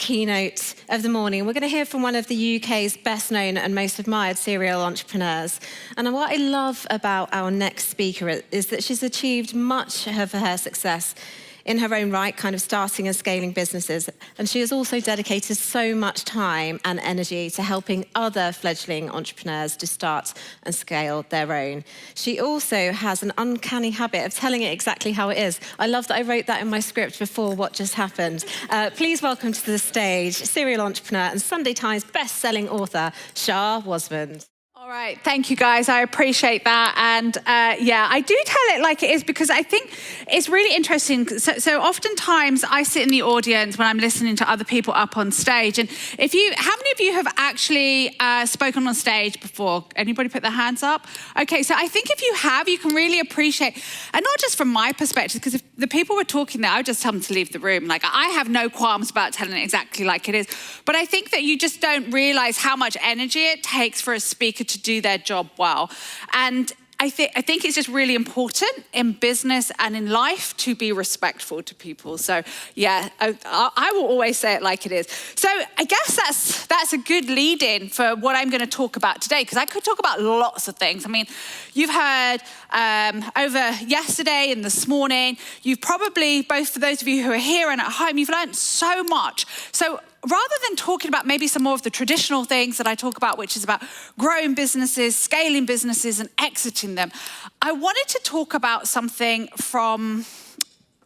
keynote of the morning. We're going to hear from one of the UK's best known and most admired serial entrepreneurs. And what I love about our next speaker is that she's achieved much of her success in her own right, kind of starting and scaling businesses. And she has also dedicated so much time and energy to helping other fledgling entrepreneurs to start and scale their own. She also has an uncanny habit of telling it exactly how it is. I love that I wrote that in my script before what just happened. Please welcome to the stage serial entrepreneur and Sunday Times best-selling author, Shaa Wasmund. All right, thank you guys, I appreciate that. And yeah, I do tell it like it is because I think it's really interesting. So oftentimes I sit in the audience when I'm listening to other people up on stage. And how many of you have actually spoken on stage before? Anybody put their hands up? Okay, so I think if you have, you can really appreciate, and not just from my perspective, because if the people were talking there, I would just tell them to leave the room. Like, I have no qualms about telling it exactly like it is. But I think that you just don't realize how much energy it takes for a speaker to do their job well. And I think it's just really important in business and in life to be respectful to people. So yeah, I will always say it like it is. So I guess that's a good lead in for what I'm going to talk about today, because I could talk about lots of things. I mean, you've heard over yesterday and this morning, you've probably, both for those of you who are here and at home, you've learned so much. So rather than talking about maybe some more of the traditional things that I talk about, which is about growing businesses, scaling businesses, and exiting them, I wanted to talk about something from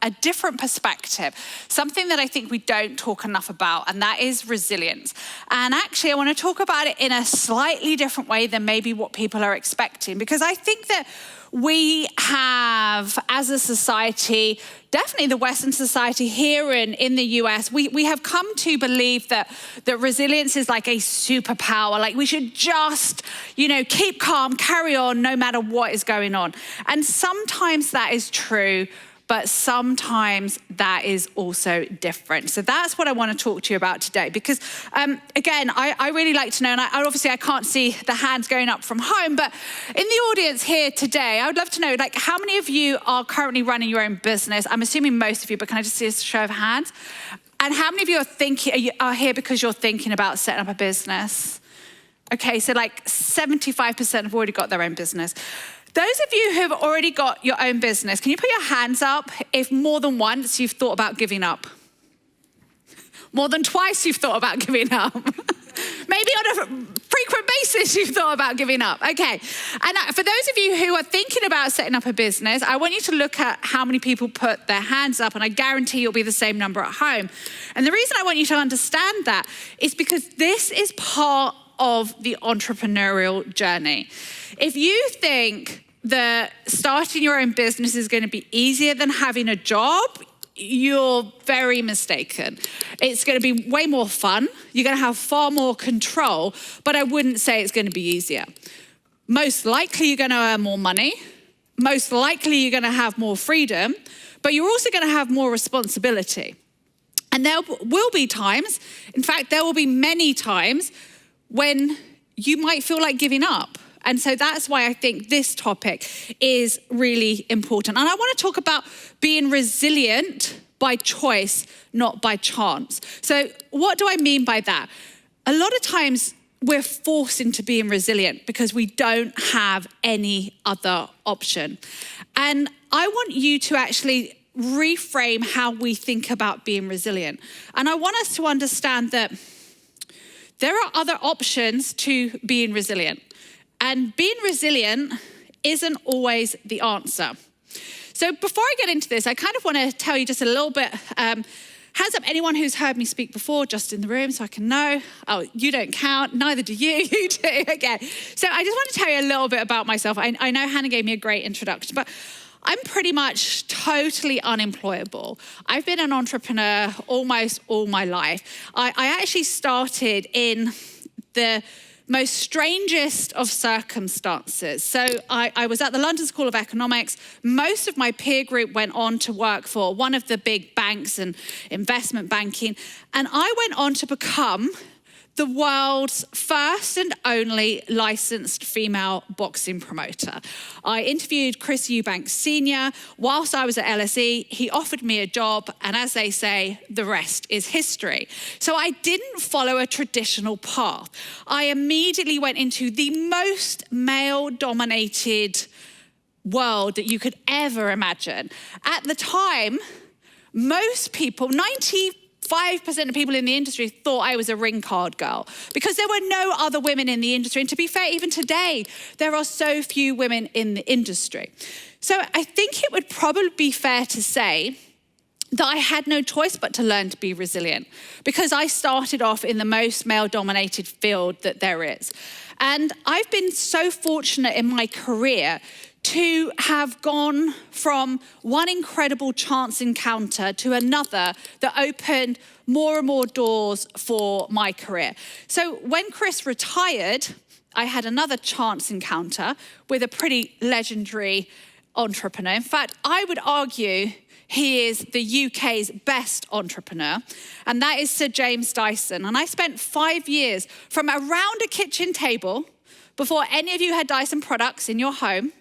a different perspective, something that I think we don't talk enough about, and that is resilience. And actually, I want to talk about it in a slightly different way than maybe what people are expecting, because I think that we have, as a society, definitely the Western society here in the US, we have come to believe that resilience is like a superpower. Like, we should just, keep calm, carry on, no matter what is going on. And sometimes that is true, but sometimes that is also different. So that's what I want to talk to you about today, because again, I really like to know, and obviously I can't see the hands going up from home, but in the audience here today, I would love to know, like, how many of you are currently running your own business? I'm assuming most of you, but can I just see a show of hands? And how many of you are here because you're thinking about setting up a business? Okay, so like 75% have already got their own business. Those of you who have already got your own business, can you put your hands up if more than once you've thought about giving up? More than twice you've thought about giving up? Maybe on a frequent basis you've thought about giving up. Okay, and for those of you who are thinking about setting up a business, I want you to look at how many people put their hands up, and I guarantee you'll be the same number at home. And the reason I want you to understand that is because this is part of the entrepreneurial journey. If you think that starting your own business is going to be easier than having a job, you're very mistaken. It's going to be way more fun. You're going to have far more control, but I wouldn't say it's going to be easier. Most likely you're going to earn more money. Most likely you're going to have more freedom, but you're also going to have more responsibility. And there will be times, in fact, there will be many times when you might feel like giving up. And so that's why I think this topic is really important. And I want to talk about being resilient by choice, not by chance. So what do I mean by that? A lot of times we're forced into being resilient because we don't have any other option. And I want you to actually reframe how we think about being resilient. And I want us to understand that there are other options to being resilient. And being resilient isn't always the answer. So before I get into this, I kind of want to tell you just a little bit. Hands up anyone who's heard me speak before, just in the room, so I can know. Oh, you don't count, neither do you, you do, okay. So I just want to tell you a little bit about myself. I know Hannah gave me a great introduction, but I'm pretty much totally unemployable. I've been an entrepreneur almost all my life. I actually started in the most strangest of circumstances. So I was at the London School of Economics. Most of my peer group went on to work for one of the big banks and investment banking. And I went on to become the world's first and only licensed female boxing promoter. I interviewed Chris Eubank Sr. whilst I was at LSE. He offered me a job, and as they say, the rest is history. So I didn't follow a traditional path. I immediately went into the most male-dominated world that you could ever imagine. At the time, most people, 95% of people in the industry thought I was a ring card girl because there were no other women in the industry. And to be fair, even today, there are so few women in the industry. So I think it would probably be fair to say that I had no choice but to learn to be resilient because I started off in the most male-dominated field that there is. And I've been so fortunate in my career to have gone from one incredible chance encounter to another that opened more and more doors for my career. So when Chris retired, I had another chance encounter with a pretty legendary entrepreneur. In fact, I would argue he is the UK's best entrepreneur, and that is Sir James Dyson. And I spent 5 years from around a kitchen table before any of you had Dyson products in your home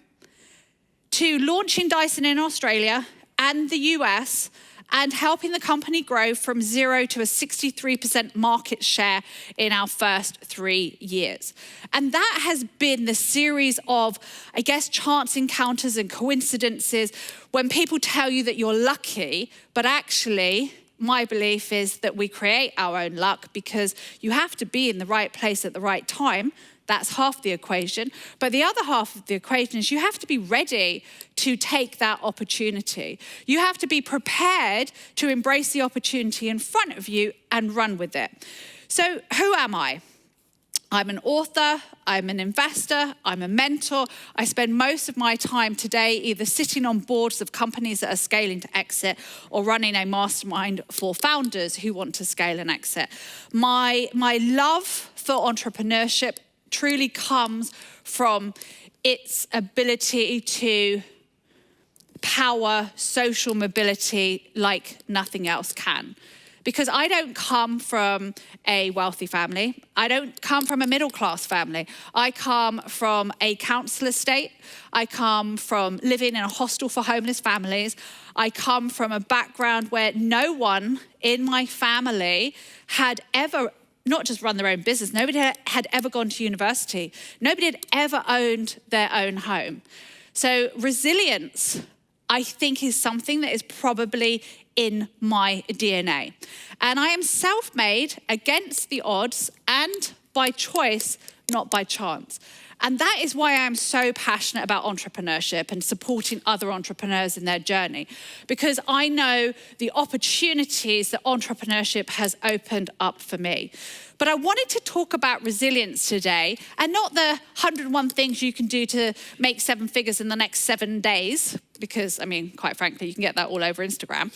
to launching Dyson in Australia and the US and helping the company grow from 0 to a 63% market share in our first 3 years. And that has been the series of, I guess, chance encounters and coincidences when people tell you that you're lucky, but actually, my belief is that we create our own luck because you have to be in the right place at the right time. That's half the equation. But the other half of the equation is you have to be ready to take that opportunity. You have to be prepared to embrace the opportunity in front of you and run with it. So who am I? I'm an author, I'm an investor, I'm a mentor. I spend most of my time today either sitting on boards of companies that are scaling to exit or running a mastermind for founders who want to scale and exit. My love for entrepreneurship truly comes from its ability to power social mobility like nothing else can. Because I don't come from a wealthy family. I don't come from a middle-class family. I come from a council estate. I come from living in a hostel for homeless families. I come from a background where no one in my family had ever not just run their own business, nobody had ever gone to university. Nobody had ever owned their own home. So resilience, I think, is something that is probably in my DNA. And I am self-made against the odds and by choice, not by chance. And that is why I'm so passionate about entrepreneurship and supporting other entrepreneurs in their journey, because I know the opportunities that entrepreneurship has opened up for me. But I wanted to talk about resilience today, and not the 101 things you can do to make 7 figures in the next 7 days, because, I mean, quite frankly, you can get that all over Instagram.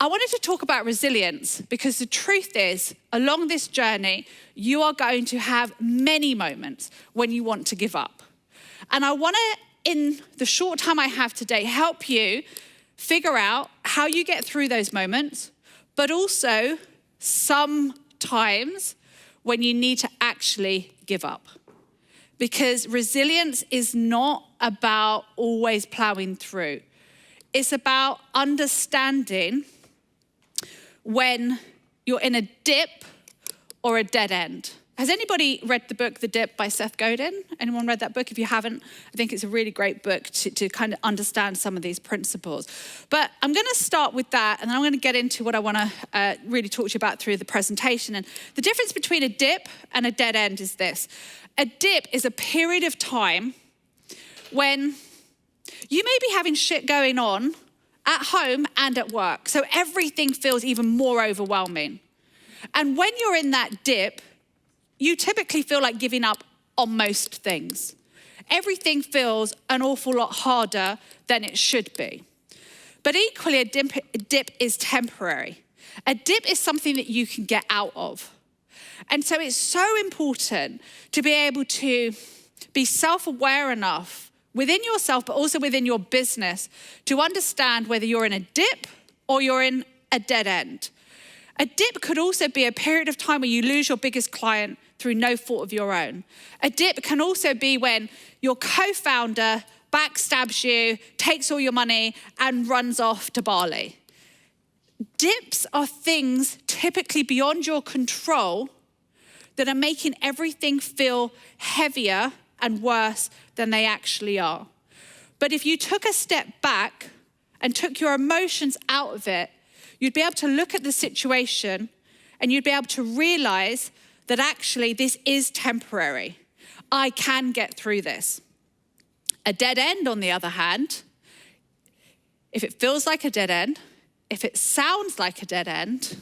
I wanted to talk about resilience because the truth is, along this journey, you are going to have many moments when you want to give up. And I want to, in the short time I have today, help you figure out how you get through those moments, but also sometimes when you need to actually give up. Because resilience is not about always plowing through. It's about understanding when you're in a dip or a dead end. Has anybody read the book, The Dip by Seth Godin? Anyone read that book? If you haven't, I think it's a really great book to kind of understand some of these principles. But I'm going to start with that, and then I'm going to get into what I want to really talk to you about through the presentation. And the difference between a dip and a dead end is this. A dip is a period of time when you may be having shit going on at home and at work. So everything feels even more overwhelming. And when you're in that dip, you typically feel like giving up on most things. Everything feels an awful lot harder than it should be. But equally, a dip is temporary. A dip is something that you can get out of. And so it's so important to be able to be self-aware enough within yourself, but also within your business, to understand whether you're in a dip or you're in a dead end. A dip could also be a period of time where you lose your biggest client through no fault of your own. A dip can also be when your co-founder backstabs you, takes all your money, and runs off to Bali. Dips are things typically beyond your control that are making everything feel heavier and worse than they actually are. But if you took a step back and took your emotions out of it, you'd be able to look at the situation and you'd be able to realize that actually this is temporary. I can get through this. A dead end, on the other hand, if it feels like a dead end, if it sounds like a dead end,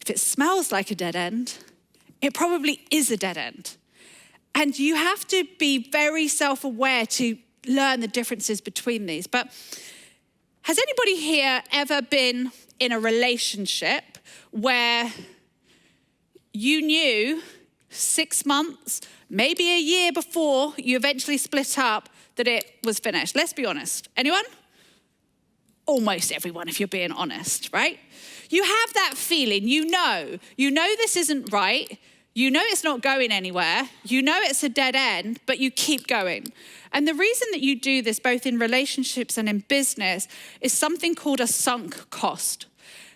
if it smells like a dead end, it probably is a dead end. And you have to be very self-aware to learn the differences between these. But has anybody here ever been in a relationship where you knew 6 months, maybe a year before you eventually split up, that it was finished? Let's be honest. Anyone? Almost everyone, if you're being honest, right? You have that feeling, you know this isn't right, you know it's not going anywhere, you know it's a dead end, but you keep going. And the reason that you do this, both in relationships and in business, is something called a sunk cost.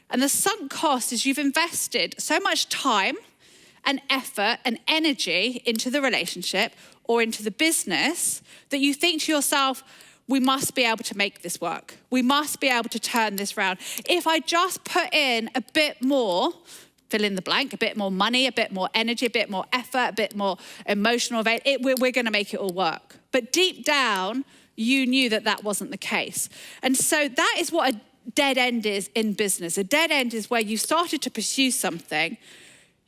And the sunk cost is you've invested so much time and effort and energy into the relationship or into the business that you think to yourself, we must be able to make this work. We must be able to turn this round. If I just put in a bit more, fill in the blank, a bit more money, a bit more energy, a bit more effort, a bit more emotional, we're going to make it all work. But deep down, you knew that that wasn't the case. And so that is what a dead end is in business. A dead end is where you started to pursue something,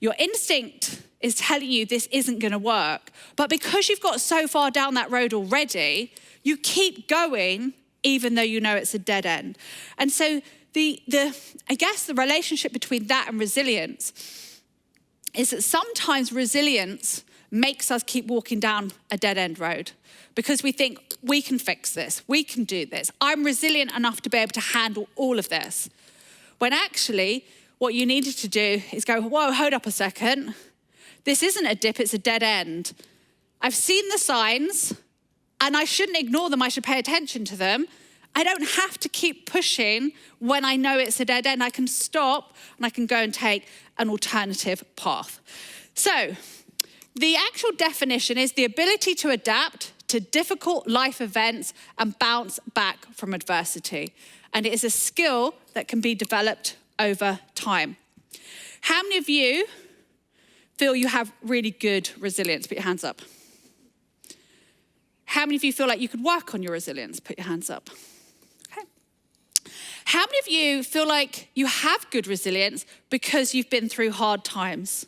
your instinct is telling you this isn't going to work, but because you've got so far down that road already, you keep going even though you know it's a dead end. And so I guess the relationship between that and resilience is that sometimes resilience makes us keep walking down a dead end road because we think we can fix this, we can do this. I'm resilient enough to be able to handle all of this. When actually what you needed to do is go, whoa, hold up a second. This isn't a dip, it's a dead end. I've seen the signs and I shouldn't ignore them, I should pay attention to them. I don't have to keep pushing when I know it's a dead end. I can stop and I can go and take an alternative path. So the actual definition is the ability to adapt to difficult life events and bounce back from adversity. And it is a skill that can be developed over time. How many of you feel you have really good resilience? Put your hands up. How many of you feel like you could work on your resilience? Put your hands up. Okay. How many of you feel like you have good resilience because you've been through hard times?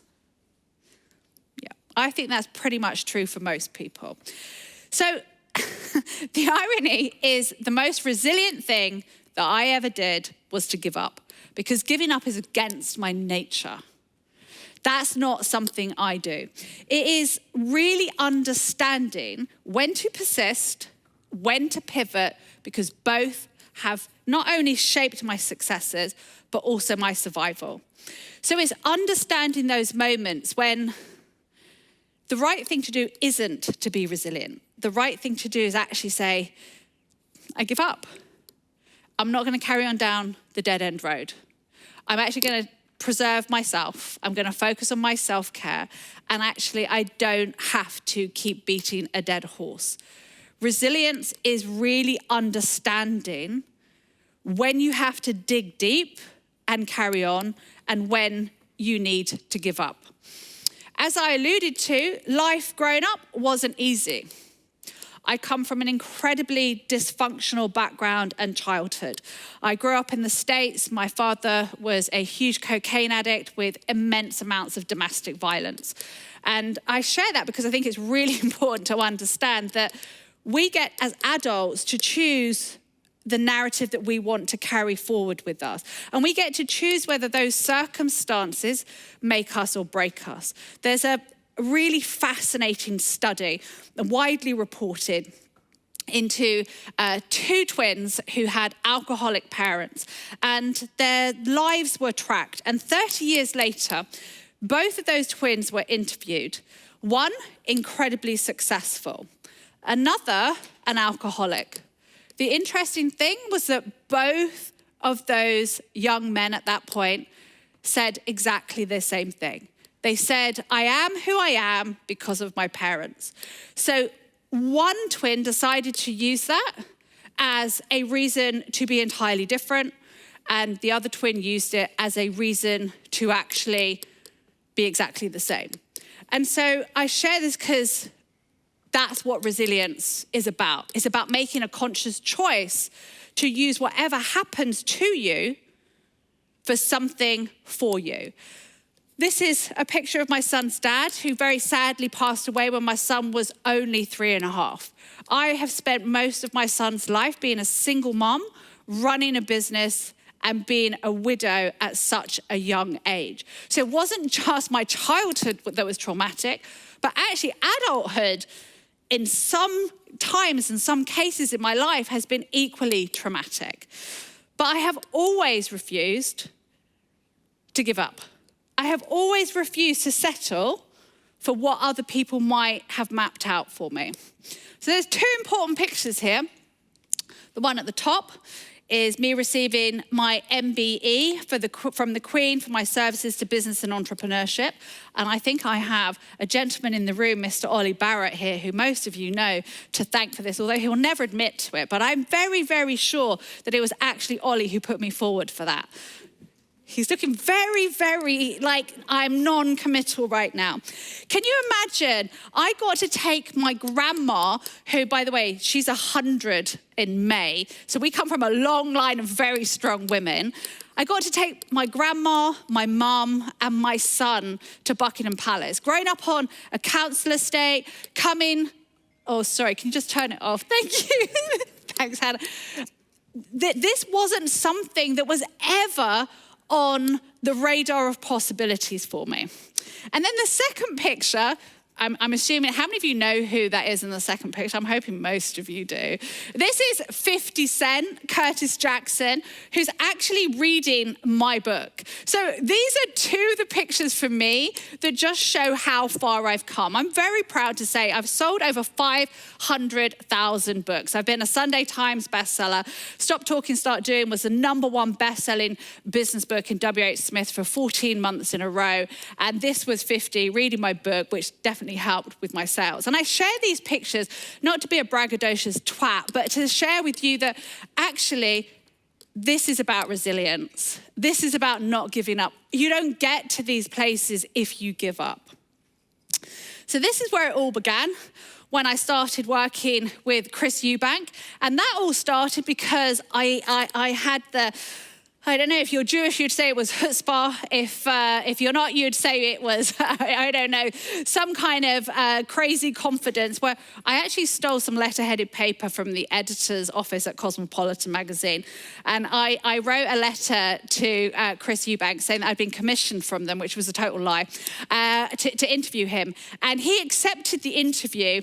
Yeah, I think that's pretty much true for most people. So the irony is the most resilient thing that I ever did was to give up, because giving up is against my nature. That's not something I do. It is really understanding when to persist, when to pivot, because both have not only shaped my successes, but also my survival. So it's understanding those moments when the right thing to do isn't to be resilient. The right thing to do is actually say, I give up. I'm not going to carry on down the dead end road. I'm actually going to preserve myself. I'm going to focus on my self-care. And actually, I don't have to keep beating a dead horse. Resilience is really understanding when you have to dig deep and carry on and when you need to give up. As I alluded to, life growing up wasn't easy. I come from an incredibly dysfunctional background and childhood. I grew up in the States. My father was a huge cocaine addict with immense amounts of domestic violence. And I share that because I think it's really important to understand that we get, as adults, to choose the narrative that we want to carry forward with us. And we get to choose whether those circumstances make us or break us. There's a really fascinating study, widely reported, into two twins who had alcoholic parents, and their lives were tracked. And 30 years later, both of those twins were interviewed. One, incredibly successful. Another, an alcoholic. The interesting thing was that both of those young men at that point said exactly the same thing. They said, I am who I am because of my parents. So one twin decided to use that as a reason to be entirely different, and the other twin used it as a reason to actually be exactly the same. And so I share this because that's what resilience is about. It's about making a conscious choice to use whatever happens to you for something for you. This is a picture of my son's dad, who very sadly passed away when my son was only 3.5. I have spent most of my son's life being a single mom, running a business, and being a widow at such a young age. So it wasn't just my childhood that was traumatic, but actually adulthood in some times, in some cases in my life, has been equally traumatic. But I have always refused to give up. I have always refused to settle for what other people might have mapped out for me. So there's two important pictures here. The one at the top is me receiving my MBE from the Queen for my services to business and entrepreneurship. And I think I have a gentleman in the room, Mr. Ollie Barrett here, who most of you know, to thank for this, although he will never admit to it. But I'm very, very sure that it was actually Ollie who put me forward for that. He's looking very, very like I'm non-committal right now. Can you imagine? I got to take my grandma, who, by the way, she's 100 in May. So we come from a long line of very strong women. I got to take my grandma, my mum, and my son to Buckingham Palace. Growing up on a council estate, oh, sorry, can you just turn it off? Thank you. Thanks, Hannah. This wasn't something that was ever on the radar of possibilities for me. And then the second picture, I'm assuming, how many of you know who that is in the second picture? I'm hoping most of you do. This is 50 Cent, Curtis Jackson, who's actually reading my book. So these are two of the pictures for me that just show how far I've come. I'm very proud to say I've sold over 500,000 books. I've been a Sunday Times bestseller. Stop Talking, Start Doing was the #1 best-selling business book in W.H. Smith for 14 months in a row. And this was 50, reading my book, which definitely helped with my sales. And I share these pictures not to be a braggadocious twat, but to share with you that actually this is about resilience. This is about not giving up. You don't get to these places if you give up. So this is where it all began, when I started working with Chris Eubank. And that all started because I had I don't know, if you're Jewish, you'd say it was chutzpah. If you're not, you'd say it was, I don't know, some kind of crazy confidence, where I actually stole some letter-headed paper from the editor's office at Cosmopolitan magazine. And I wrote a letter to Chris Eubank saying that I'd been commissioned from them, which was a total lie, to interview him. And he accepted the interview.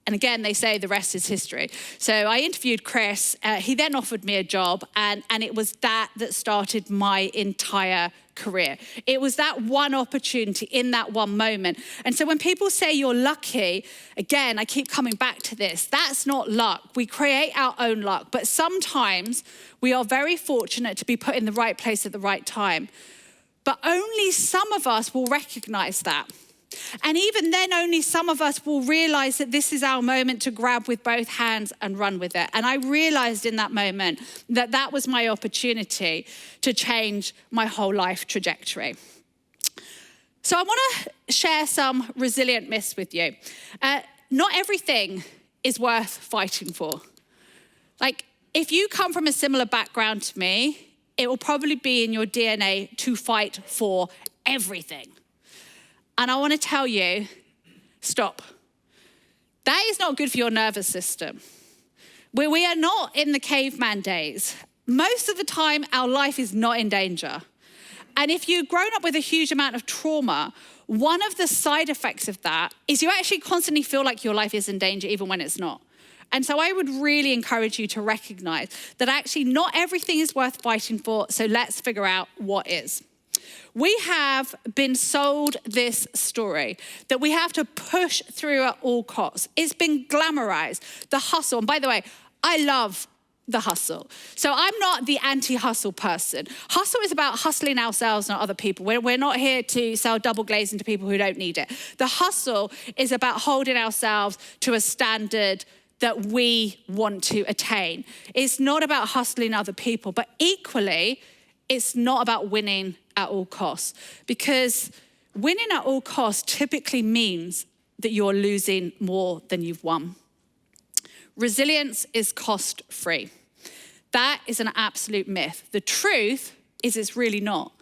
And again, they say the rest is history. So I interviewed Chris. He then offered me a job, and it was that started my entire career. It was that one opportunity in that one moment. And so when people say you're lucky, again, I keep coming back to this. That's not luck. We create our own luck. But sometimes we are very fortunate to be put in the right place at the right time. But only some of us will recognize that. And even then, only some of us will realize that this is our moment to grab with both hands and run with it. And I realized in that moment that that was my opportunity to change my whole life trajectory. So I want to share some resilient myths with you. Not everything is worth fighting for. Like, if you come from a similar background to me, it will probably be in your DNA to fight for everything. And I want to tell you, stop. That is not good for your nervous system. We are not in the caveman days. Most of the time, our life is not in danger. And if you've grown up with a huge amount of trauma, one of the side effects of that is you actually constantly feel like your life is in danger even when it's not. And so I would really encourage you to recognize that actually not everything is worth fighting for, so let's figure out what is. We have been sold this story that we have to push through at all costs. It's been glamorized, the hustle. And by the way, I love the hustle. So I'm not the anti-hustle person. Hustle is about hustling ourselves, not other people. We're not here to sell double glazing to people who don't need it. The hustle is about holding ourselves to a standard that we want to attain. It's not about hustling other people, but equally, it's not about winning at all costs, because winning at all costs typically means that you're losing more than you've won. Resilience is cost-free. That is an absolute myth. The truth is it's really not,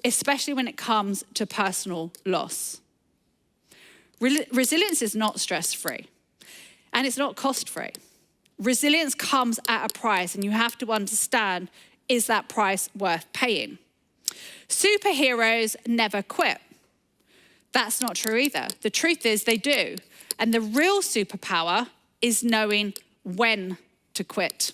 especially when it comes to personal loss. Resilience is not stress-free, and it's not cost-free. Resilience comes at a price, and you have to understand, is that price worth paying? Superheroes never quit. That's not true either. The truth is they do. And the real superpower is knowing when to quit.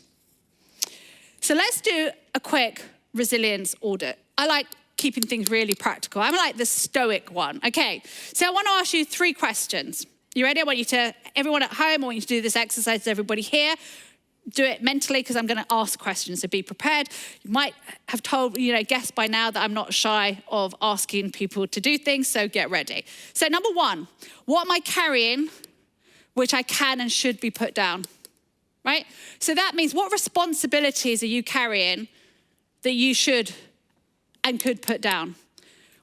So let's do a quick resilience audit. I like keeping things really practical. I'm like the stoic one. Okay, so I want to ask you 3 questions. You ready? I want you to, everyone at home, I want you to do this exercise, everybody here. Do it mentally, because I'm going to ask questions, so be prepared. You might have guessed by now that I'm not shy of asking people to do things, so get ready. So number 1, what am I carrying which I can and should be put down, right? So that means, what responsibilities are you carrying that you should and could put down?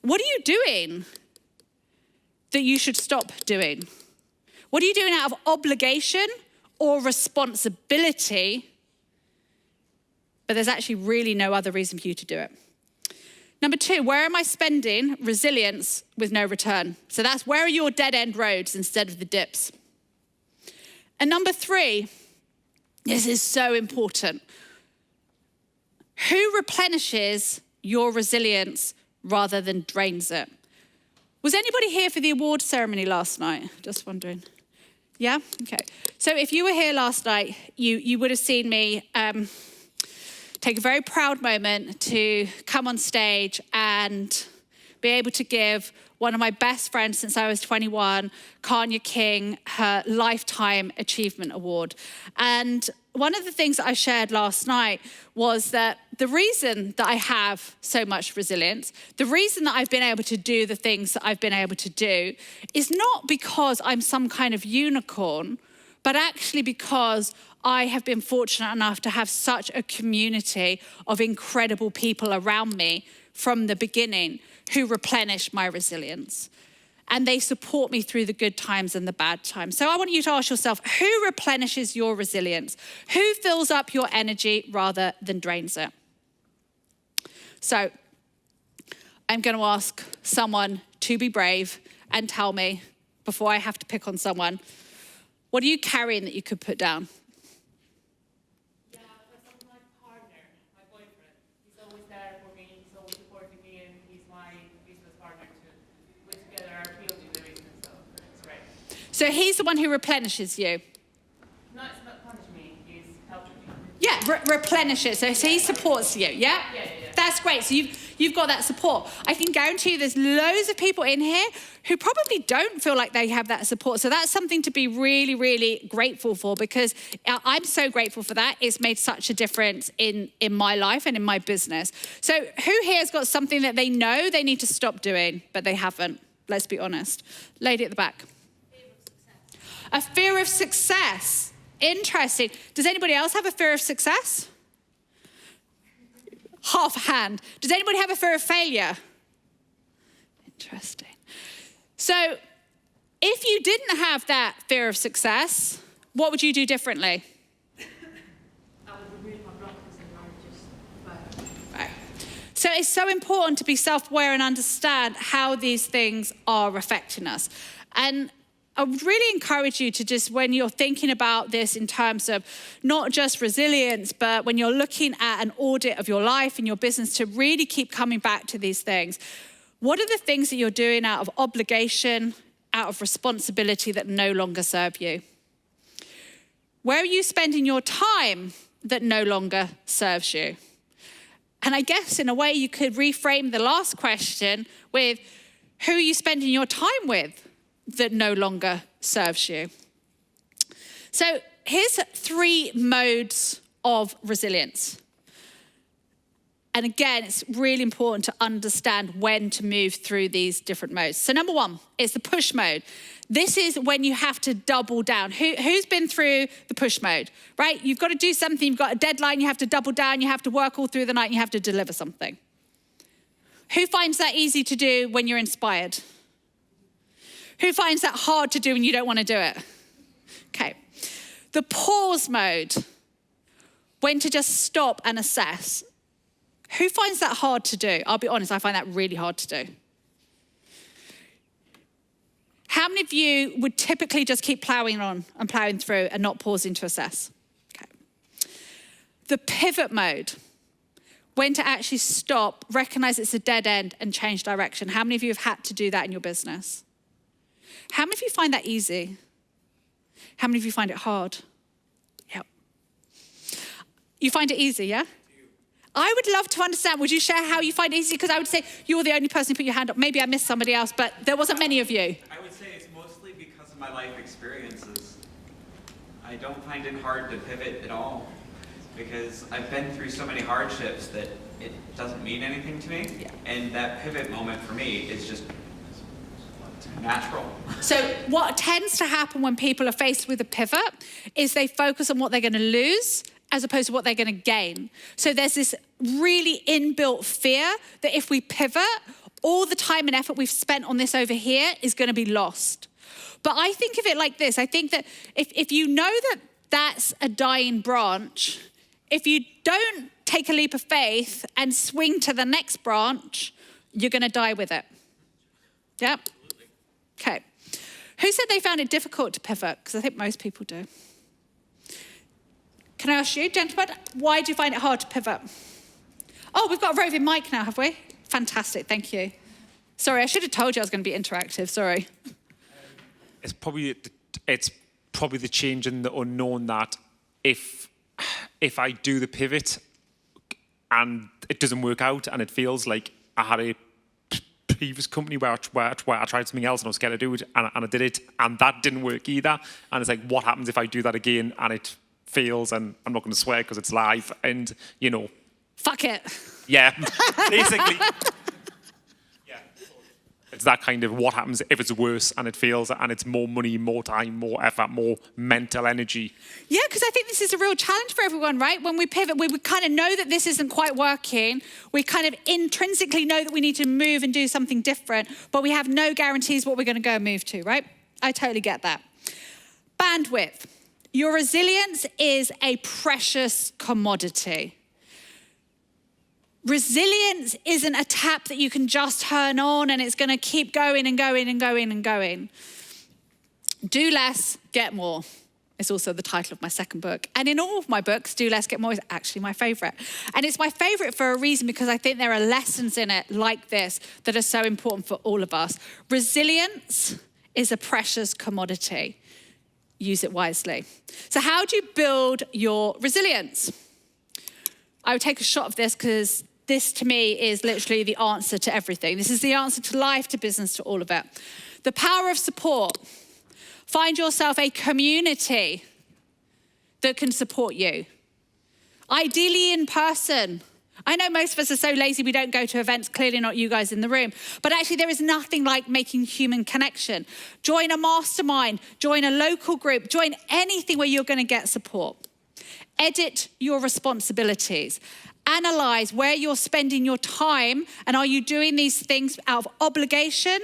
What are you doing that you should stop doing? What are you doing out of obligation or responsibility, but there's actually really no other reason for you to do it? Number 2, where am I spending resilience with no return? So that's, where are your dead-end roads instead of the dips? And number 3, this is so important. Who replenishes your resilience rather than drains it? Was anybody here for the award ceremony last night? Just wondering. Yeah? Okay. So if you were here last night, you would have seen me take a very proud moment to come on stage and be able to give one of my best friends since I was 21, Kanya King, her Lifetime Achievement Award. And one of the things that I shared last night was that the reason that I have so much resilience, the reason that I've been able to do the things that I've been able to do, is not because I'm some kind of unicorn, but actually because I have been fortunate enough to have such a community of incredible people around me from the beginning who replenish my resilience. And they support me through the good times and the bad times. So I want you to ask yourself, who replenishes your resilience? Who fills up your energy rather than drains it? So I'm going to ask someone to be brave and tell me, before I have to pick on someone, what are you carrying that you could put down? Yeah, that's my partner, my boyfriend. He's always there for me, he's always supporting me, and he's my business partner too. We together are building the business, so it's great. So he's the one who replenishes you. No, it's not punishing me, he's helping me. Yeah, replenishes. So he supports you, yeah? Yeah. That's great. So you've got that support. I can guarantee you there's loads of people in here who probably don't feel like they have that support. So that's something to be really, really grateful for, because I'm so grateful for that. It's made such a difference in my life and in my business. So who here has got something that they know they need to stop doing, but they haven't? Let's be honest. Lady at the back. A fear of success. Interesting. Does anybody else have a fear of success? Half a hand. Does anybody have a fear of failure? Interesting. So if you didn't have that fear of success, what would you do differently? I would read my blockers and I would just Right. So it's so important to be self-aware and understand how these things are affecting us. And I would really encourage you to just, when you're thinking about this in terms of not just resilience, but when you're looking at an audit of your life and your business, to really keep coming back to these things. What are the things that you're doing out of obligation, out of responsibility, that no longer serve you? Where are you spending your time that no longer serves you? And I guess in a way you could reframe the last question with, who are you spending your time with that no longer serves you? So here's 3 modes of resilience. And again, it's really important to understand when to move through these different modes. So number 1 is the push mode. This is when you have to double down. Who's been through the push mode, right? You've got to do something, you've got a deadline, you have to double down, you have to work all through the night, and you have to deliver something. Who finds that easy to do when you're inspired? Who finds that hard to do when you don't want to do it? Okay. The pause mode, when to just stop and assess. Who finds that hard to do? I'll be honest, I find that really hard to do. How many of you would typically just keep plowing on and plowing through and not pausing to assess? Okay. The pivot mode, when to actually stop, recognize it's a dead end and change direction. How many of you have had to do that in your business? How many of you find that easy? How many of you find it hard? Yep. You find it easy, yeah? I would love to understand. Would you share how you find it easy? Because I would say you're the only person who put your hand up. Maybe I missed somebody else, but there wasn't many of you. I would say it's mostly because of my life experiences. I don't find it hard to pivot at all because I've been through so many hardships that it doesn't mean anything to me. Yeah. And that pivot moment for me is just natural. So what tends to happen when people are faced with a pivot is they focus on what they're going to lose as opposed to what they're going to gain. So there's this really inbuilt fear that if we pivot, all the time and effort we've spent on this over here is going to be lost. But I think of it like this. I think that if you know that that's a dying branch, if you don't take a leap of faith and swing to the next branch, you're going to die with it. Yep. Okay. Who said they found it difficult to pivot? Because I think most people do. Can I ask you, gentlemen, why do you find it hard to pivot? Oh, we've got a roving mic now, have we? Fantastic, thank you. Sorry, I should have told you I was going to be interactive, sorry. It's probably the change in the unknown that if I do the pivot and it doesn't work out and it feels like I had a previous company where I tried something else and I was scared to do it and I did it and that didn't work either. And it's like, what happens if I do that again and it fails? And I'm not going to swear because it's live and, you know. Fuck it. Yeah, basically. Yeah. It's that kind of what happens if it's worse and it fails and it's more money, more time, more effort, more mental energy. Yeah, because I think this is a real challenge for everyone, right? When we pivot, we kind of know that this isn't quite working. We kind of intrinsically know that we need to move and do something different, but we have no guarantees what we're going to go and move to, right? I totally get that. Bandwidth. Your resilience is a precious commodity. Resilience isn't a tap that you can just turn on and it's going to keep going and going and going and going. Do less, get more. It's also the title of my second book. And in all of my books, Do Less, Get More is actually my favorite. And it's my favorite for a reason because I think there are lessons in it like this that are so important for all of us. Resilience is a precious commodity. Use it wisely. So how do you build your resilience? I would take a shot of this because this to me is literally the answer to everything. This is the answer to life, to business, to all of it. The power of support. Find yourself a community that can support you. Ideally in person. I know most of us are so lazy we don't go to events, clearly not you guys in the room, but actually there is nothing like making human connection. Join a mastermind, join a local group, join anything where you're going to get support. Edit your responsibilities. Analyze where you're spending your time and are you doing these things out of obligation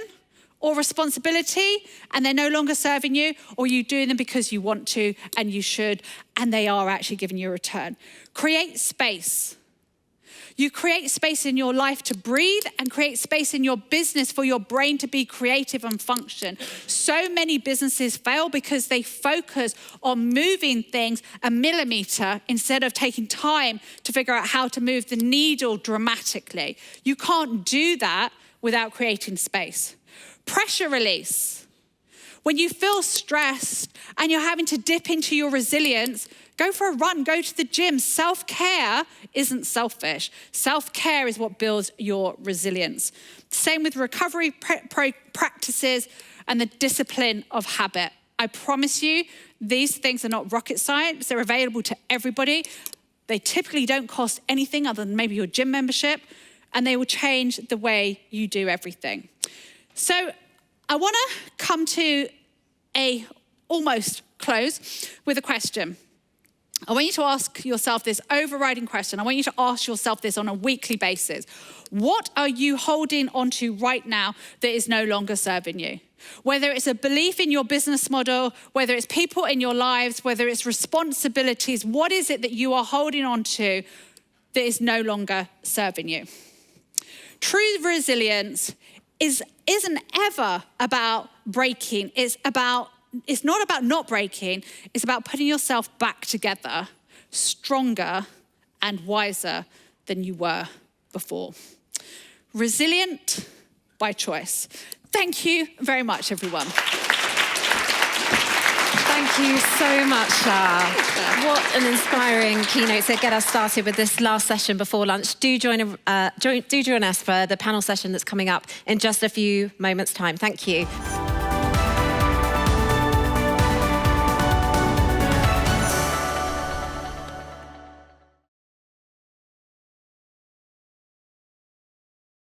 or responsibility and they're no longer serving you, or are you doing them because you want to and you should and they are actually giving you a return. Create space. You create space in your life to breathe and create space in your business for your brain to be creative and function. So many businesses fail because they focus on moving things a millimeter instead of taking time to figure out how to move the needle dramatically. You can't do that without creating space. Pressure release. When you feel stressed and you're having to dip into your resilience, go for a run, go to the gym. Self-care isn't selfish. Self-care is what builds your resilience. Same with recovery practices and the discipline of habit. I promise you, these things are not rocket science. They're available to everybody. They typically don't cost anything other than maybe your gym membership, and they will change the way you do everything. So I want to come to a almost close with a question. I want you to ask yourself this overriding question. I want you to ask yourself this on a weekly basis. What are you holding onto right now that is no longer serving you? Whether it's a belief in your business model, whether it's people in your lives, whether it's responsibilities, what is it that you are holding on to that is no longer serving you? True resilience isn't ever about breaking. It's not about not breaking. It's about putting yourself back together, stronger and wiser than you were before. Resilient by choice. Thank you very much, everyone. Thank you so much, Shaa. What an inspiring keynote to get us started with this last session before lunch. Do join us for the panel session that's coming up in just a few moments' time. Thank you.